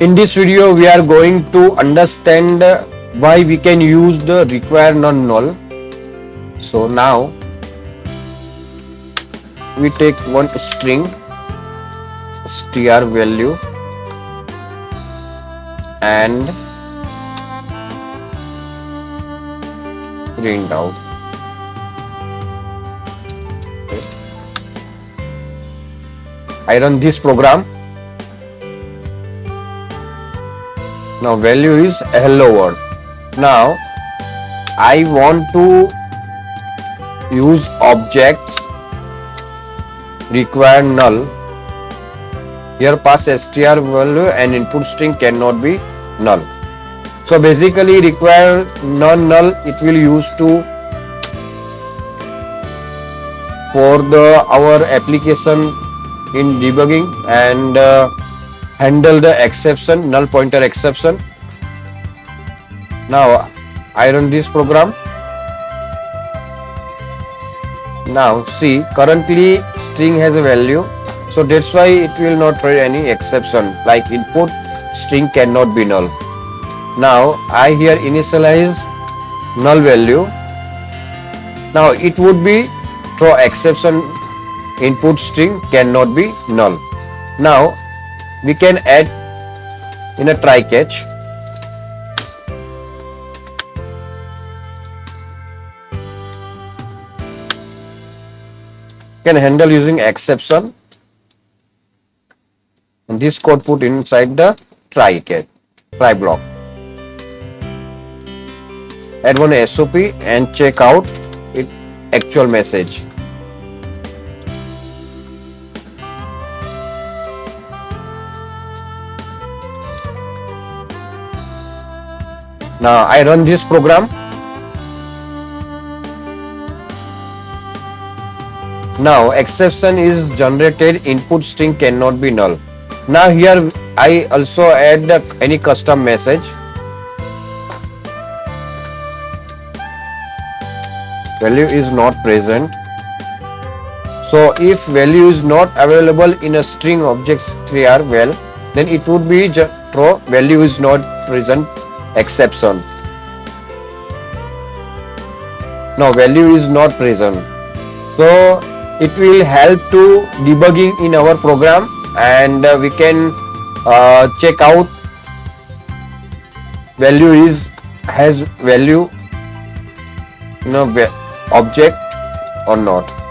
In this video, we are going to understand why we can use the require non null. So now we take one string str value and print out. I run this program. Now value is hello world. Now I want to use objects require null. Here pass str value and input string cannot be null. So basically require non null it will use to for our application in debugging and handle the exception, null pointer exception. Now I run this program. Now see, currently string has a value, so that's why it will not throw any exception like input string cannot be null. Now I here initialize null value. Now it would be throw exception input string cannot be null. Now we can add in a try catch. Can handle using exception, and this code put inside the try block. Add one SOP and check out it actual message. Now I run this program. Now exception is generated, input string cannot be null. Now here I also add any custom message. Value is not present. So if value is not available in a string objects clear well, then it would be throw value is not present exception. Now value is not present. So it will help to debugging in our program, and we can check out value has value object or not.